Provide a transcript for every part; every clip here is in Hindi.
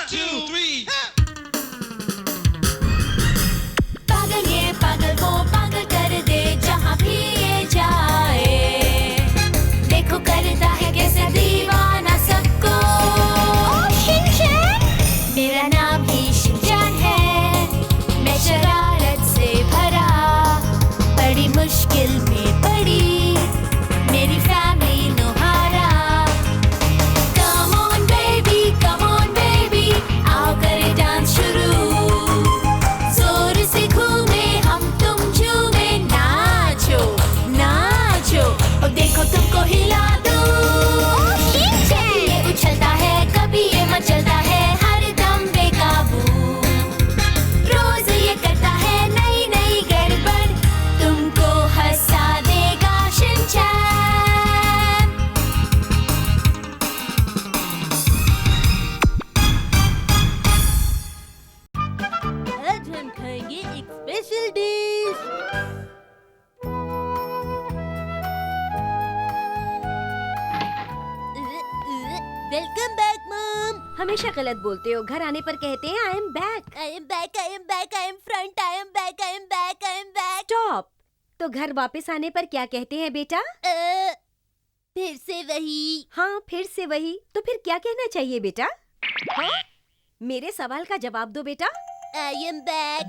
2, 3. पागल ये पागल वो पागल कर दे जहाँ भी ये जाए। देखो करता है कैसे दीवाना सबको। शिनचैन मेरा नाम ही शिनचैन है। मैं शरारत से भरा बड़ी मुश्किल में पड़ी मेरी फैमिली नुहारा। Come on baby आओ करे डांस शुरू। जोर से घूमे हम तुम झूमे नाचो नाचो और देखो तुमको हिला दूं। कभी ये उछलता है कभी ये मचलता है हर दम बेकाबू। रोज ये करता है नई नई गड़बड़ तुमको हंसा देगा शिनचैन। आज हम खाएंगे एक special dish. Welcome back mom. हमेशा गलत बोलते हो। घर आने पर कहते हैं I am back. I am back I am back I am front I am back I am back I am back. Stop. तो घर वापस आने पर क्या कहते हैं बेटा? फिर से वही। हाँ फिर से वही। तो फिर क्या कहना चाहिए बेटा? हाँ? मेरे सवाल का जवाब दो बेटा। I am back.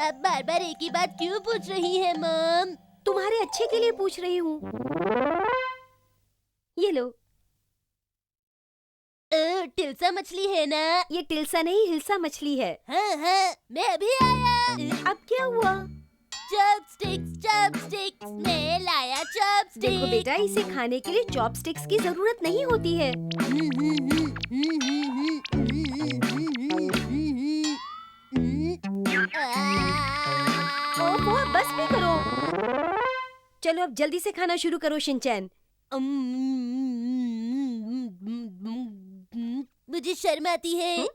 अब बार बार एक ही बात क्यों पूछ रही है मॉम? तुम्हारे अच्छे के लिए पूछ रही हूँ। ये लो। टिल्सा मछली है ना? ये टिल्सा नहीं हिल्सा मछली है। हाँ हाँ मैं अभी आया। अब क्या हुआ? चॉपस्टिक्स चॉपस्टिक्स मैं लाया चॉपस्टिक्स। देखो बेटा इसे खाने के लिए चॉपस्टिक्स की जरूरत नहीं होती है। ओहो बस भी करो। चलो अब जल्दी से खाना शुरू करो शिनचैन। मुझे शर्म आती है।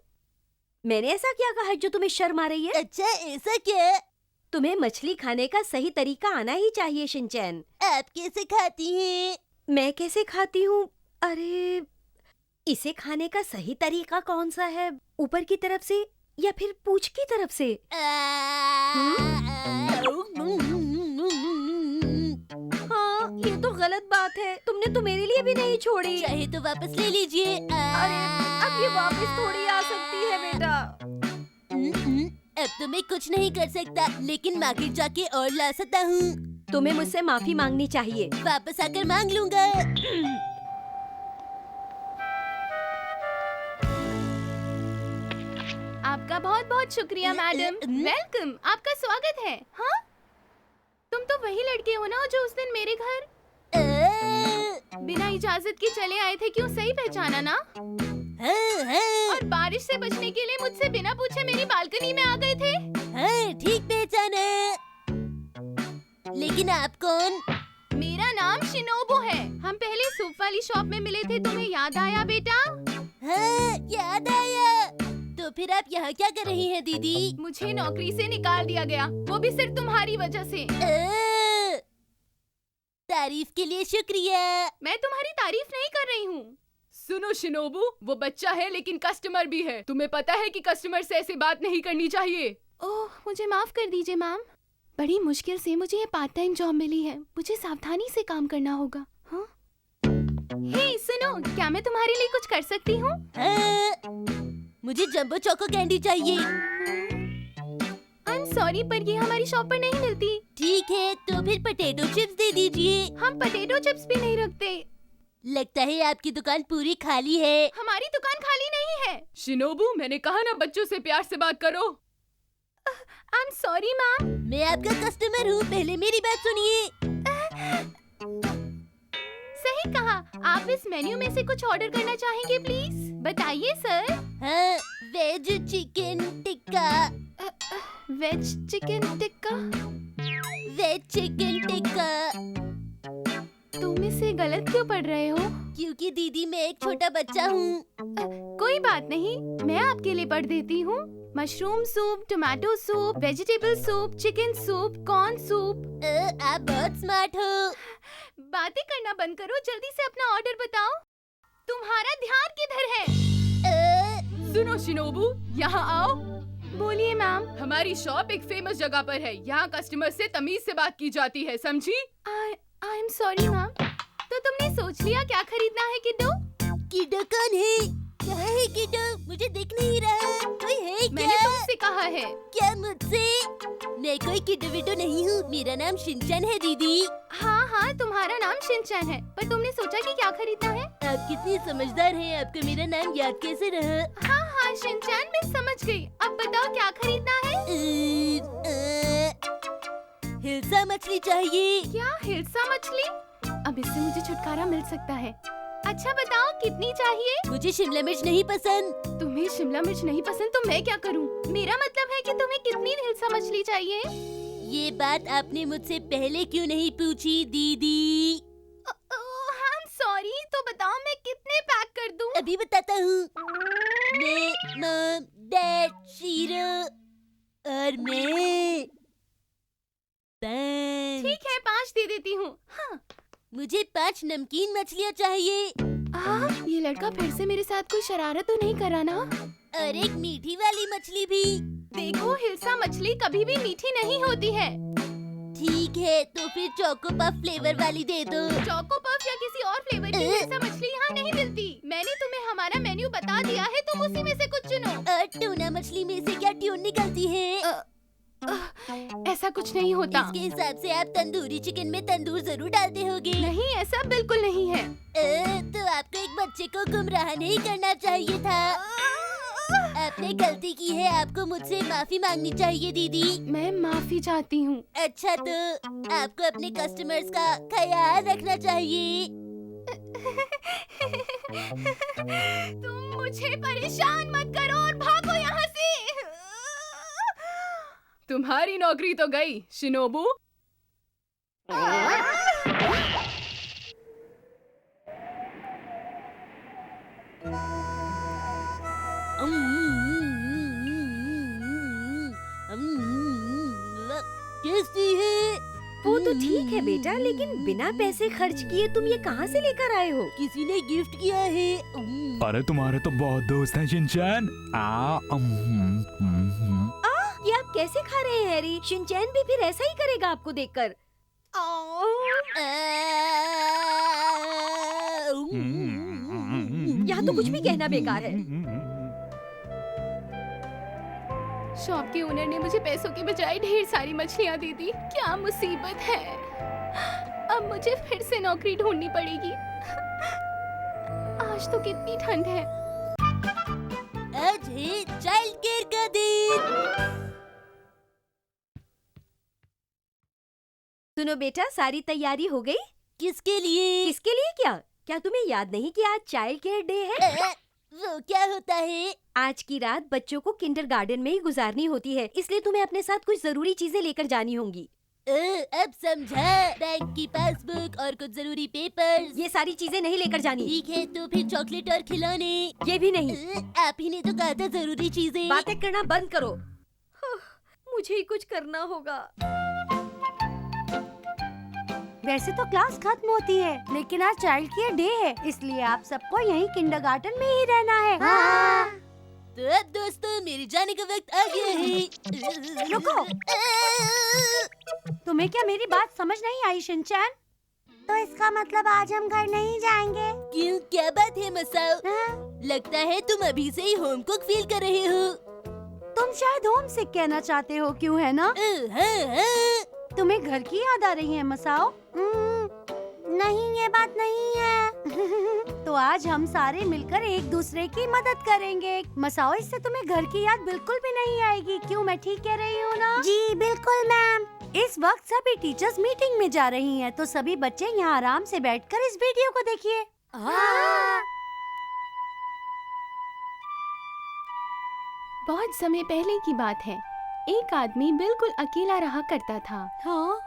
मैंने ऐसा क्या कहा है जो तुम्हें शर्म आ रही है? अच्छा ऐसा क्या? तुम्हें मछली खाने का सही तरीका आना ही चाहिए शिनचैन। आप कैसे खाती हैं? मैं कैसे खाती हूँ? अरे इसे खाने का सही तरीका कौन सा है? ऊपर की तरफ से या फिर पूंछ की तरफ से? हाँ ये तो गलत बात है। तुमने तो मेरे लिए भी नहीं छोड़ी। चाहे तो वापस ले लीजिए। अरे अब ये वापस थोड़ी आ सकती है बेटा। अब तो मैं कुछ नहीं कर सकता लेकिन मार्केट जाके और ला सकता हूँ। तुम्हें मुझसे माफी मांगनी चाहिए। वापस आकर मांग लूँगा। आपका बहुत बहुत शुक्रिया मैडम। वेलकम। आपका स्वागत है। हाँ तुम तो वही लड़के हो ना जो उस दिन मेरे घर बिना इजाजत के चले आए थे। क्यों सही पहचाना ना? और बारिश से बचने के लिए मुझसे बिना पूछे मेरी बालकनी में आ गए थे। हाँ ठीक पहचाना। लेकिन आप कौन? मेरा नाम शिनोबू है। हम पहले सूप वाली शॉप में मिले थे। तुम्हें याद आया बेटा? हाँ याद आया। तो फिर आप यहाँ क्या कर रही हैं दीदी? मुझे नौकरी से निकाल दिया गया, वो भी सिर्फ तुम्हारी वजह से। तारीफ के लिए शुक्रिया। मैं तुम्हारी तारीफ नहीं कर रही हूँ। सुनो शिनोबू, वो बच्चा है लेकिन कस्टमर भी है। तुम्हें पता है कि कस्टमर से ऐसी बात नहीं करनी चाहिए। ओह मुझे माफ कर दीजिए मैम। बड़ी मुश्किल से मुझे ये पार्ट टाइम जॉब मिली है। मुझे सावधानी से काम करना होगा। हाँ? हे सुनो, क्या मैं तुम्हारे लिए कुछ कर सकती हूँ? मुझे जंबो चोको कैंडी चाहिए। आई एम सॉरी पर ये हमारी शॉप पर नहीं मिलती। ठीक है तो फिर पोटैटो चिप्स दे दीजिए। हम पोटैटो चिप्स भी नहीं रखते। लगता है आपकी दुकान पूरी खाली है। हमारी दुकान खाली नहीं है। शिनोबू मैंने कहा ना बच्चों से प्यार से बात करो। I am sorry ma'am. मैं आपका कस्टमर हूँ, पहले मेरी बात सुनिए। सही कहा। आप इस मेन्यू में से कुछ ऑर्डर करना चाहेंगे प्लीज? बताइए सर। हाँ veg chicken tikka. Veg chicken tikka. Veg chicken tikka. तुम इसे गलत क्यों पढ़ रहे हो? क्योंकि दीदी मैं एक छोटा बच्चा हूँ। कोई बात नहीं, मैं आपके लिए पढ़ देती हूँ। Mushroom soup, tomato soup, vegetable soup, chicken soup, corn soup. आप बहुत स्मार्ट हो। बातें करना बंद करो, जल्दी से अपना ऑर्डर बताओ। तुम्हारा ध्यान किधर है? सुनो शिनोबू, यहाँ आओ। बोलिए मैम। हमारी शॉप एक फेमस जगह पर है। यहाँ कस्टमर से तमीज से बात की जाती है, समझी? I am sorry ma'am. तो तुमने सोच लिया क्या खरीदना है किड्डो? किड्डो कौन है? कहाँ है किड्डो? मुझे दिख नहीं रहा। कोई है क्या? मैंने तुमसे कहा है। क्या मुझसे? मैं कोई किड्डो विड्डो नहीं हूँ। मेरा नाम शिनचैन है दीदी। हाँ, तुम्हारा नाम शिनचैन है, पर तुमने सोचा कि क्या खरीदना है? आप कितनी समझदार हैं। आपको मेरा नाम याद कैसे रहा? हाँ, शिनचैन, मैं समझ गई। अब बताओ क्या खरीदना है? हिल्सा मछली चाहिए। क्या हिल्सा मछली? अब इससे मुझे छुटकारा मिल सकता है। अच्छा बताओ कितनी चाहिए? मुझे शिमला मिर्च नहीं पसंद। तुम्हें शिमला मिर्च नहीं पसंद तो मैं क्या करूं? मेरा मतलब है कि तुम्हें कितनी हिल्सा मछली चाहिए? ये बात आपने मुझसे पहले क्यों नहीं पूछी दीदी? I'm sorry, तो बताओ मैं कितने पैक कर दूं? अभी बताता हूँ। मैं, मॉम, डैड, शीरो और मैं 5। ठीक है, 5 दे देती हूँ। हाँ। मुझे 5 नमकीन मछलियाँ चाहिए। ये लड़का फिर से मेरे साथ कोई शरारत तो नहीं कर रहा ना? और एक मीठी वाली मछली भी। देखो, हिल्सा मछली कभी भी मीठी नहीं होती है। ठीक है, तो फिर चोको पफ फ्लेवर वाली दे दो। चोको पफ या किसी और फ्लेवर की हिल्सा मछली यहाँ नहीं मिलती। मैंने तुम्हें हमारा मेन्यू बता दिया है, तुम उसी में से कुछ चुनो। और टूना मछली में से क्या ट्यून निकलती है? ऐसा कुछ नहीं होता। इसके हिसाब से आप तंदूरी चिकन में तंदूर जरूर डालते होगे। नहीं, ऐसा बिल्कुल नहीं है। तो आपको एक बच्चे को गुमराह नहीं करना चाहिए था। आपने गलती की है, आपको मुझसे माफी मांगनी चाहिए दीदी। मैं माफी चाहती हूँ। अच्छा, तो आपको अपने कस्टमर्स का ख्याल रखना चाहिए। तुम मुझे परेशान मत करो और भागो यहाँ से। तुम्हारी नौकरी तो गई, शिनोबू। कैसी है? वो तो ठीक है बेटा, लेकिन बिना पैसे खर्च किए तुम ये कहाँ से लेकर आए हो? किसी ने गिफ्ट किया है। अरे तुम्हारे तो बहुत दोस्त हैं शिनचैन। ये आप कैसे खा रहे हैं हैरी? शिनचैन भी फिर ऐसा ही करेगा आपको देखकर। यहाँ तो कुछ भी कहना बेकार है। शॉप के ओनर ने मुझे पैसों के बजाय ढेर सारी मछलियाँ दे दी। क्या मुसीबत है। अब मुझे फिर से नौकरी ढूंढनी पड़ेगी। आज तो कितनी ठंड है। आज है चाइल्ड केयर का दिन। सुनो बेटा, सारी तैयारी हो गई? किसके लिए? किसके लिए क्या? क्या तुम्हें याद नहीं कि आज चाइल्ड केयर डे है? वो क्या होता है? आज की रात बच्चों को किंडरगार्टन में ही गुजारनी होती है, इसलिए तुम्हें अपने साथ कुछ जरूरी चीजें लेकर जानी होंगी। अब समझा। बैंक की पासबुक और कुछ जरूरी पेपर्स। ये सारी चीजें नहीं लेकर जानी। ठीक है, तो फिर चॉकलेट और खिलौने। ये भी नहीं। आप ही ने तो कहा था जरूरी चीजें। बातें करना बंद करो। मुझे ही कुछ करना होगा। वैसे तो क्लास खत्म होती है, लेकिन आज चाइल्ड केयर डे है, इसलिए आप सबको यहीं किंडरगार्टन में ही रहना है। तो अब दोस्तों, मेरे जाने का वक्त आ गया है। रुको। तुम्हें क्या मेरी बात समझ नहीं आई शिनचैन? तो इसका मतलब आज हम घर नहीं जाएंगे? क्यों, क्या बात है मसाओ? लगता है तुम अभी से ही होम कुक फील कर रहे हो। तुम शायद होम सिक कहना चाहते हो, क्यों है ना? हाँ। तुम्हें घर की याद आ रही है मसाओ? नहीं, ये बात नहीं है। तो आज हम सारे मिलकर एक दूसरे की मदद करेंगे। मसाओ, इससे तुम्हें घर की याद बिल्कुल भी नहीं आएगी। क्यों, मैं ठीक कह रही हूँ ना? जी बिल्कुल मैम। इस वक्त सभी टीचर्स मीटिंग में जा रही हैं, तो सभी बच्चे यहाँ आराम से बैठकर इस वीडियो को देखिए। बहुत समय पहले की बात है। एक आदमी बिल्कुल अकेला रहा करता था। हाँ?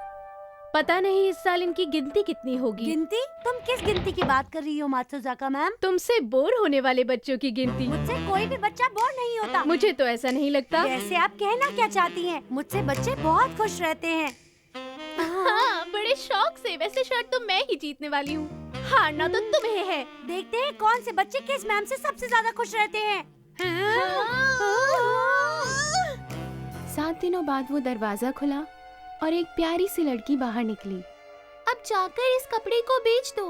पता नहीं इस साल इनकी गिनती कितनी होगी। गिनती? तुम किस गिनती की बात कर रही हो मात्सुजाका मैम? तुमसे बोर होने वाले बच्चों की गिनती। मुझसे कोई भी बच्चा बोर नहीं होता। मुझे तो ऐसा नहीं लगता। वैसे आप कहना क्या चाहती हैं? मुझसे बच्चे बहुत खुश रहते हैं। हाँ, बड़े शौक से। वैसे शर्ट तो मैं ही जीतने वाली हूँ, हारना तो तुम्हें है। देखते हैं कौन से बच्चे किस मैम से सबसे ज्यादा खुश रहते हैं। हाँ? दिनों बाद वो दरवाजा खुला और एक प्यारी सी लड़की बाहर निकली। अब जाकर इस कपड़े को बेच दो।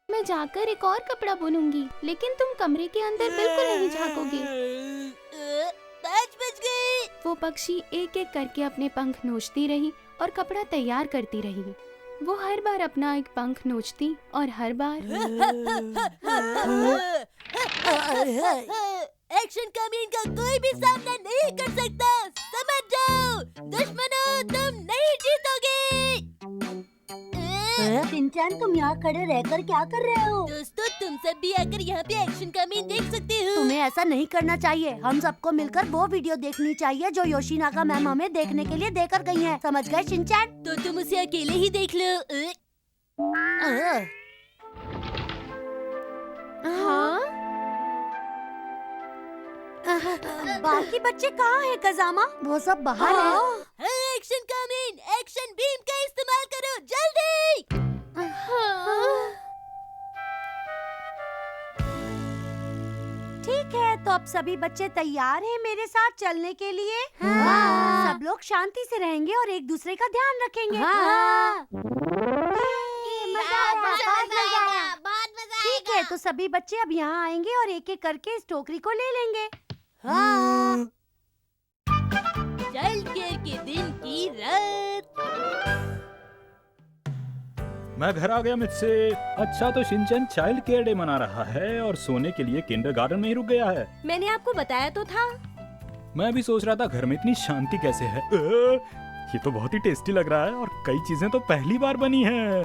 मैं जाकर एक और कपड़ा बुनूंगी, लेकिन तुम कमरे के अंदर बिल्कुल नहीं झांकोगे। 5 बज गए। वो पक्षी एक एक करके अपने पंख नोचती रही और कपड़ा तैयार करती रही। वो हर बार अपना एक पंख नोचती और हर बार एक्शन कमीन का कोई भी सामना नहीं कर सकता। समझ जाओ दुश्मनों, तुम नहीं जीतोगे। शिनचैन, तुम यहाँ खड़े रहकर क्या कर रहे हो? दोस्तों, तुम सब भी आकर यहाँ पे एक्शन कमीन देख सकते हो। तुम्हें ऐसा नहीं करना चाहिए। हम सबको मिलकर वो वीडियो देखनी चाहिए जो योशिनागा मैम हमें देखने के लिए देकर गई हैं। समझ गए शिनचैन? तो तुम उसे अकेले ही देख लो। हाँ? बाकी बच्चे कहाँ हैं कजामा? वो सब बाहर हैं। एक्शन कमीन, एक्शन बीम का इस्तेमाल करो जल्दी। ठीक है, तो अब सभी बच्चे तैयार हैं मेरे साथ चलने के लिए? हाँ। सब लोग शांति से रहेंगे और एक दूसरे का ध्यान रखेंगे। हाँ। ठीक है, तो सभी बच्चे अब यहाँ आएंगे और एक एक करके इस टोकरी को ले लेंगे। हाँ। चाइल्ड केयर के दिन की रात। मैं घर आ गया मुझसे। अच्छा, तो शिनचैन चाइल्ड केयर डे मना रहा है और सोने के लिए किंडरगार्टन में ही रुक गया है। मैंने आपको बताया तो था। मैं भी सोच रहा था घर में इतनी शांति कैसे है। ये तो बहुत ही टेस्टी लग रहा है और कई चीजें तो पहली बार बनी है।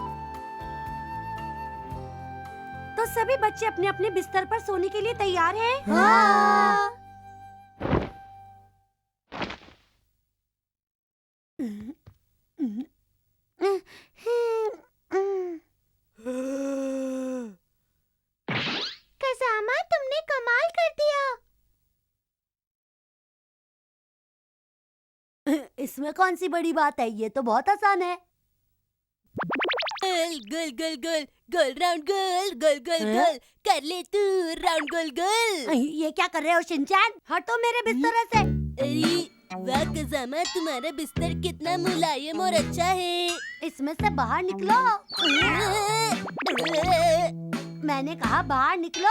तो सभी बच्चे अपने अपने बिस्तर पर सोने के लिए तैयार हैं? हाँ। कसामा, तुमने कमाल कर दिया। इसमें कौन सी बड़ी बात है? ये तो बहुत आसान है। गोल गोल गोल गोल राउंड गोल गोल गोल गोल कर ले तू राउंड गोल गोल। ये क्या कर रहे हो शिनचैन? हटो मेरे बिस्तर से। अरे वाह कसामा, तुम्हारा बिस्तर कितना मुलायम और अच्छा है। इसमें से बाहर निकलो। मैंने कहा बाहर निकलो।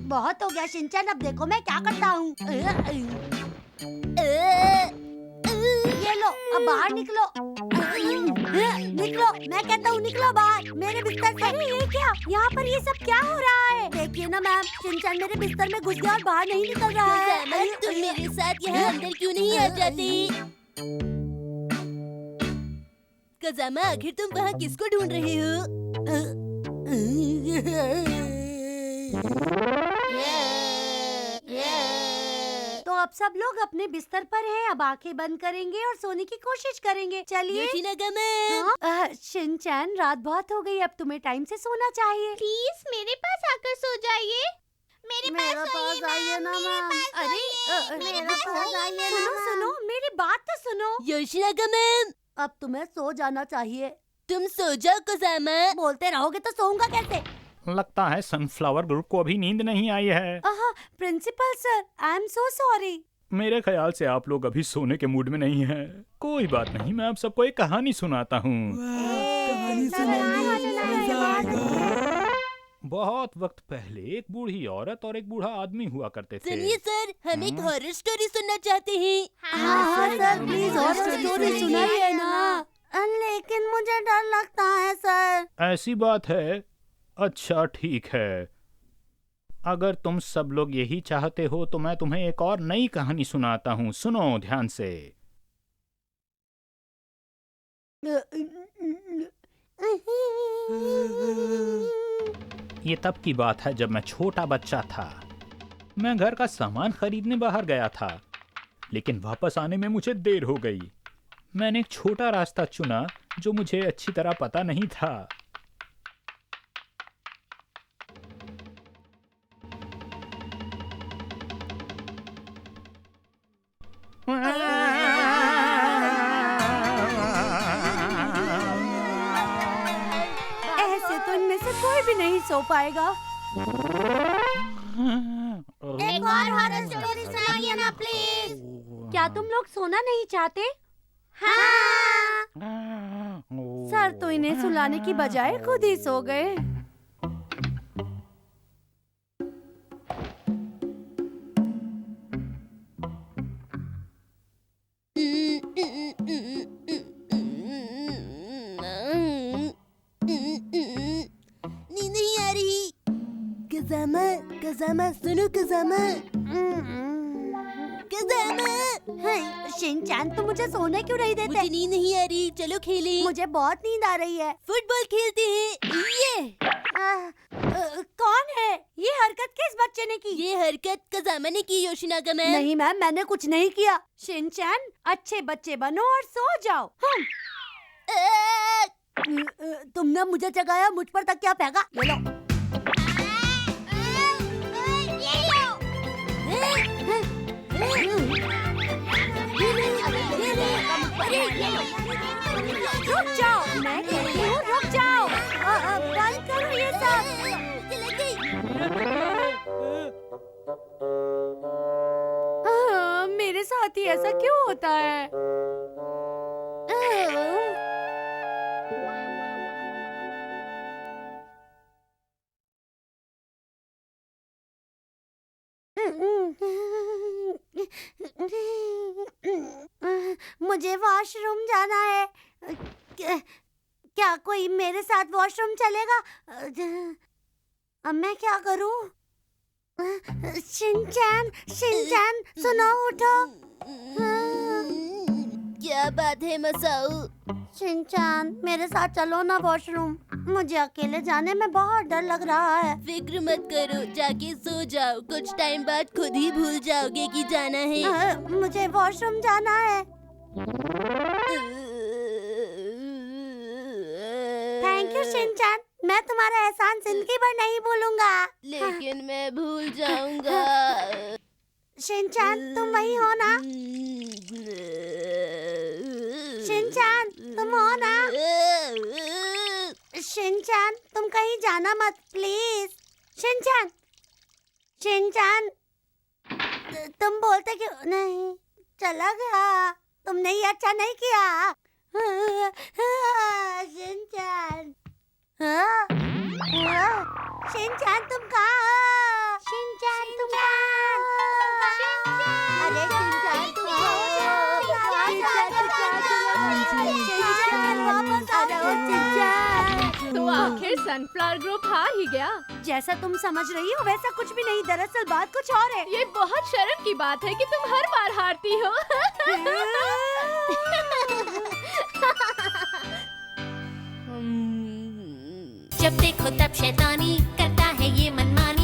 बहुत हो गया शिनचैन, अब देखो मैं क्या करता हूँ। ये लो, अब बाहर निकलो। निकलो, मैं कहता हूँ निकलो बाहर मेरे बिस्तर से। अरे ये क्या? यहाँ पर ये सब क्या हो रहा है? देखिए ना मैम, शिनचैन मेरे बिस्तर में घुस गया और बाहर नहीं निकल रहा है। तुम मेरे साथ यहाँ अंदर क्यों नहीं आ जाती? कसामा, आखिर तुम वहाँ किसको ढूंढ रहे हो? तो अब सब लोग अपने बिस्तर पर हैं। अब आंखें बंद करेंगे और सोने की कोशिश करेंगे। चलिए। योशिनागा मैम। शिनचैन, रात बहुत हो गई, अब तुम्हें टाइम से सोना चाहिए। प्लीज मेरे पास आकर सो जाइए। मेरे पास आइए ना मैम। अरे मेरे पास आइए ना। सुनो, मेरी बात तो सुनो। योशिनागा मैम, अब तुम्हें सो जाना चाहिए। तुम सो जाओ कसामा। बोलते रहोगे तो सोऊंगा कैसे? लगता है सनफ्लावर ग्रुप को अभी नींद नहीं आई है। Principal sir, I am so sorry. मेरे ख्याल से आप लोग अभी सोने के मूड में नहीं हैं। कोई बात नहीं, मैं आप सबको एक कहानी सुनाता हूँ। बहुत वक्त पहले एक बूढ़ी औरत और एक बूढ़ा आदमी हुआ करते थे। सुनिए सर, हम एक हॉरर स्टोरी सुनना चाहते हैं। हाँ सर, प्लीज हॉरर स्टोरी सुनाइए ना। लेकिन मुझे डर लगता है सर। ऐसी बात है? अच्छा ठीक है, अगर तुम सब लोग यही चाहते हो तो मैं तुम्हें एक और नई कहानी सुनाता हूँ। सुनो ध्यान से। ये तब की बात है जब मैं छोटा बच्चा था। मैं घर का सामान खरीदने बाहर गया था, लेकिन वापस आने में मुझे देर हो गई। मैंने एक छोटा रास्ता चुना जो मुझे अच्छी तरह पता नहीं था। ऐसे तो इनमें से कोई भी नहीं सो पाएगा। एक और हॉरर स्टोरी सुनाइए ना प्लीज। क्या तुम लोग सोना नहीं चाहते? हाँ। सर तो इन्हें सुलाने की बजाय खुद ही सो गए। नींद नहीं आ रही। कज़ामा कज़ामा सुनो कज़ामा कज़ामा। शिनचैन तुम मुझे सोने क्यों नहीं देते? मुझे नींद नहीं आ रही, चलो खेलें। मुझे बहुत नींद आ रही है। फुटबॉल खेलते हैं। ये कौन है? ये हरकत किस बच्चे ने की? ये हरकत कज़ामा ने की योशिनागा मैम। नहीं मैम, मैंने कुछ नहीं किया। शिनचैन अच्छे बच्चे बनो और सो जाओ। तुमने मुझे जगाया, मुझ पर तकिया फेंका। ये लो। रुक जाओ, मैं कहती हूँ रुक जाओ। बंद करो ये सब। मेरे साथ ही ऐसा क्यों होता है? मुझे वॉशरूम जाना है। क्या कोई मेरे साथ वॉशरूम चलेगा? अब मैं क्या करूं? शिनचैन, शिनचैन सुनो, उठो। क्या बात है मसाओ? शिनचैन मेरे साथ चलो ना वॉशरूम। मुझे अकेले जाने में बहुत डर लग रहा है। फिक्र मत करो, जाके सो जाओ। कुछ टाइम बाद खुद ही भूल जाओगे कि जाना है। मुझे वॉशरूम जाना है। थैंक यू शिनचैन, मैं तुम्हारा एहसान जिंदगी भर नहीं भूलूंगा। लेकिन मैं भूल जाऊंगा। शिनचैन तुम वही हो ना? शिनचैन तुम हो ना? शिनचैन तुम कहीं जाना मत प्लीज। शिनचैन, शिनचैन तुम बोलते क्यों नहीं? चला गया। तुमने ये अच्छा नहीं किया। शिनचैन, शिनचैन तुम कहाँ? शिनचैन तुम कहाँ? अरे शिनचैन तुम तो आखिर सनफ्लावर ग्रुप हार ही गया। जैसा तुम समझ रही हो वैसा कुछ भी नहीं, दरअसल बात कुछ और है। ये बहुत शर्म की बात है कि तुम हर बार हारती हो। जब देखो तब शैतानी करता है ये मनमानी।